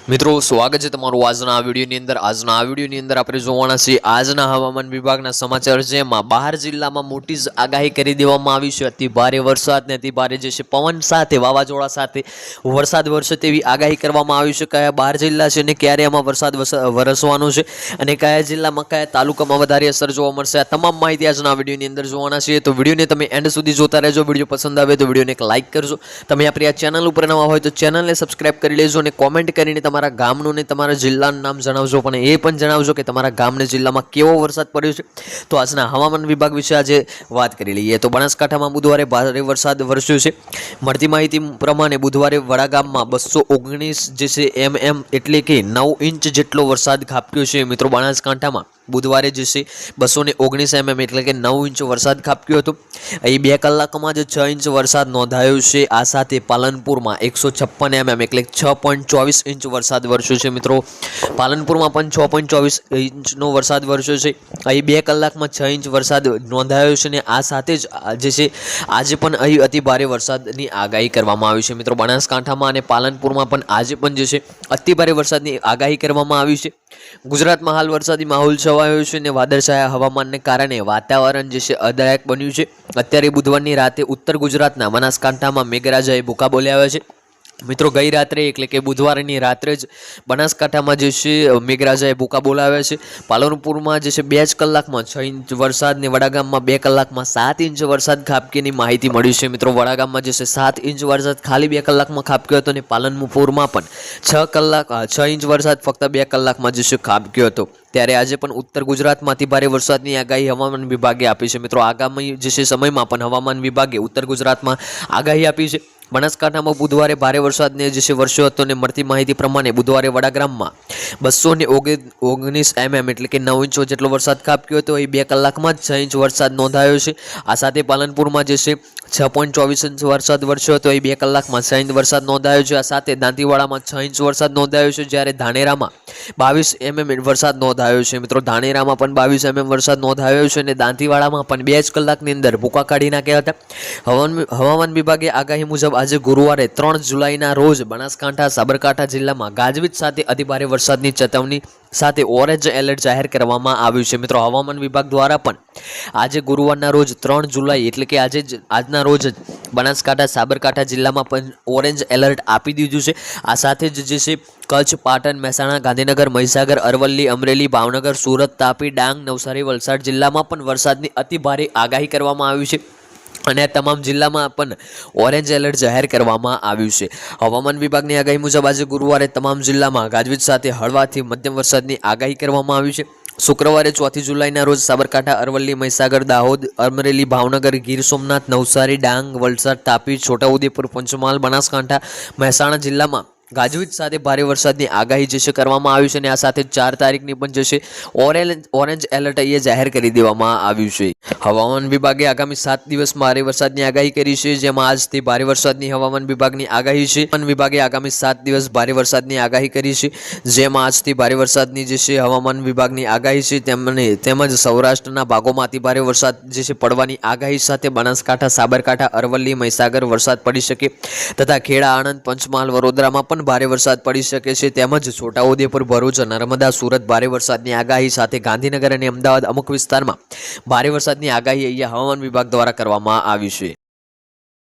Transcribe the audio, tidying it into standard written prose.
મિત્રો સ્વાગત છે તમારું આજના આ વિડીયોની અંદર આપણે જોવાના છે આજના હવામાન વિભાગના સમાચાર જેમાં બહાર જિલ્લામાં મોટી આગાહી કરી દેવામાં આવી છે અતિ ભારે વરસાદ ને અતિ ભારે જે છે પવન સાથે વાવાઝોડા સાથે વરસાદ વરસે તેવી આગાહી કરવામાં આવી છે કયા 12 જિલ્લા છે અને ક્યારે આમાં વરસાદ વરસવાનો છે અને કયા જિલ્લામાં કયા તાલુકામાં વધારે અસર જોવા મળશે આ તમામ માહિતી આજના વિડીયોની અંદર જોવાના છે તો વિડીયોને તમે એન્ડ સુધી જોતા રહેજો વિડીયો પસંદ આવે તો વિડીયોને એક લાઈક કરજો તમે આપણી આ ચેનલ ઉપર નવા હોય તો ચેનલને સબસ્ક્રાઇબ કરી લેજો અને કોમેન્ટ કરીને તમારા ગામનું ને તમારા જિલ્લાનું નામ જણાવજો પણ એ પણ જણાવજો કે તમારા ગામને જિલ્લામાં કેવો વરસાદ પડ્યો છે તો આજના હવામાન વિભાગ વિશે આજે વાત કરી લઈએ તો બનાસકાંઠામાં બુધવારે ભારે વરસાદ વરસ્યો છે મળતી માહિતી પ્રમાણે બુધવારે વડાગામમાં 219 જે છે mm એટલે કે 9 ઇંચ જેટલો વરસાદ ખાબક્યો છે મિત્રો બનાસકાંઠામાં બુધવારે જે છે 219 mm એટલે કે 9 ઇંચ વરસાદ ખાબક્યો હતો અહીં 2 કલાકમાં જ 6 ઇંચ વરસાદ નોંધાયો છે આ સાથે પાલનપુરમાં 156 mm એટલે 6.24 ઇંચ વરસાદ વરસ્યો છે મિત્રો પાલનપુરમાં પણ 6.24 ઇંચનો વરસાદ વરસ્યો છે અહીં 2 કલાકમાં 6 ઇંચ વરસાદ નોંધાયો છે અને આ સાથે જ જે છે આજે પણ અહીં અતિ ભારે વરસાદની આગાહી કરવામાં આવી છે મિત્રો બનાસકાંઠામાં અને પાલનપુરમાં પણ આજે પણ જે છે અતિ ભારે વરસાદની આગાહી કરવામાં આવી છે ગુજરાતમાં હાલ વરસાદી માહોલ છવાયો છે અને વાદળછાયા હવામાનને કારણે વાતાવરણ જે છે અદાયક બન્યું છે અત્યારે બુધવારની રાતે ઉત્તર ગુજરાતના બનાસકાંઠામાં મેઘરાજાએ ભૂકા બોલાવ્યા છે મિત્રો ગઈ રાત્રે એટલે કે બુધવારની રાત્રે જ બનાસકાંઠામાં જે છે મેઘરાજાએ ભૂકા બોલાવ્યા છે પાલનપુરમાં જે છે 2 જ કલાકમાં 6 ઇંચ વરસાદ ને વડાગામમાં 2 કલાકમાં 7 ઇંચ વરસાદ ખાબકીની માહિતી મળી છે મિત્રો વડાગામમાં જે છે 7 ઇંચ વરસાદ ખાલી 2 કલાકમાં ખાબક્યો હતો અને પાલનપુરમાં પણ 6 ઇંચ વરસાદ ફક્ત 2 કલાકમાં જે છે ખાબક્યો હતો ત્યારે આજે પણ ઉત્તર ગુજરાતમાંથી ભારે વરસાદની આગાહી હવામાન વિભાગે આપી છે મિત્રો આગામી જે છે સમયમાં પણ હવામાન વિભાગે ઉત્તર ગુજરાતમાં આગાહી આપી છે બનાસકાંઠામાં બુધવારે ભારે વરસાદને જે છે વરસ્યો હતો અને મળતી માહિતી પ્રમાણે બુધવારે વડાગામમાં 219 mm એટલે કે 9 ઇંચ જેટલો વરસાદ ખાબક્યો હતો એ 2 કલાકમાં જ 6 ઇંચ વરસાદ નોંધાયો છે આ સાથે પાલનપુરમાં જે છે 6.24 ઇંચ વરસાદ વરસ્યો હતો એ 2 કલાકમાં 6 ઇંચ વરસાદ નોંધાયો છે આ સાથે દાંતીવાડામાં 6 ઇંચ વરસાદ નોંધાયો છે જ્યારે ધાનેરામાં 22 mm વરસાદ નોંધાયો છે મિત્રો ધાનેરામાં પણ 22 mm વરસાદ નોંધાયો છે અને દાંતીવાડામાં પણ 2 જ કલાકની અંદર ભૂકા કાઢી નાખ્યા હતા હવામાન વિભાગે આગાહી મુજબ આજે ગુરુવારે 3 જુલાઈના રોજ બનાસકાંઠા સાબરકાંઠા જિલ્લામાં ગાજવીજ સાથે અતિભારે વરસાદની ચેતવણી સાથે ઓરેન્જ એલર્ટ જાહેર કરવામાં આવ્યું છે મિત્રો હવામાન વિભાગ દ્વારા પણ આજે ગુરુવારના રોજ 3 જુલાઈ એટલે કે આજના રોજ બનાસકાંઠા સાબરકાંઠા જિલ્લામાં પણ ઓરેન્જ એલર્ટ આપી દીધું છે આ સાથે જ જે છે કચ્છ પાટણ મહેસાણા ગાંધીનગર મહીસાગર અરવલ્લી અમરેલી ભાવનગર સુરત તાપી ડાંગ નવસારી વલસાડ જિલ્લામાં પણ વરસાદની અતિ ભારે આગાહી કરવામાં આવી છે અને આ તમામ જિલ્લામાં પણ ઓરેન્જ એલર્ટ જાહેર કરવામાં આવ્યું છે હવામાન વિભાગની આગાહી મુજબ આજે ગુરુવારે તમામ જિલ્લામાં ગાજવીજ સાથે હળવાથી મધ્યમ વરસાદની આગાહી કરવામાં આવી છે શુક્રવારે 4 જુલાઈના રોજ સાબરકાંઠા અરવલ્લી મહીસાગર દાહોદ અમરેલી ભાવનગર ગીર સોમનાથ નવસારી ડાંગ વલસાડ તાપી છોટાઉદેપુર પંચમહાલ બનાસકાંઠા મહેસાણા જિલ્લામાં ગાજવીજ સાથે ભારે વરસાદની આગાહી જે છે કરવામાં આવી છે અને આ સાથે 4 તારીખની પણ જે છે ઓરેન્જ એલર્ટ અહીંયા જાહેર કરી દેવામાં આવ્યું છે હવામાન વિભાગે આગામી 7 દિવસ ભારે વરસાદની આગાહી કરી છે જેમાં આજથી ભારે વરસાદની હવામાન વિભાગની આગાહી છે હવામાન વિભાગે આગામી 7 દિવસ ભારે વરસાદની આગાહી કરી છે જેમાં આજથી ભારે વરસાદની જે છે હવામાન વિભાગની આગાહી છે તેમજ સૌરાષ્ટ્રના ભાગોમાં અતિ ભારે વરસાદ જે છે પડવાની આગાહી સાથે બનાસકાંઠા સાબરકાંઠા અરવલ્લી મહીસાગર વરસાદ પડી શકે તથા ખેડા આણંદ પંચમહાલ વડોદરામાં પણ ભારે વરસાદ પડી શકે છે તેમજ છોટાઉદેપુર ભરૂચ નર્મદા સુરત ભારે વરસાદની આગાહી સાથે ગાંધીનગર અને અમદાવાદ અમુક વિસ્તારમાં ભારે વરસાદની આગાહી અહીંયા હવામાન વિભાગ દ્વારા કરવામાં આવી છે।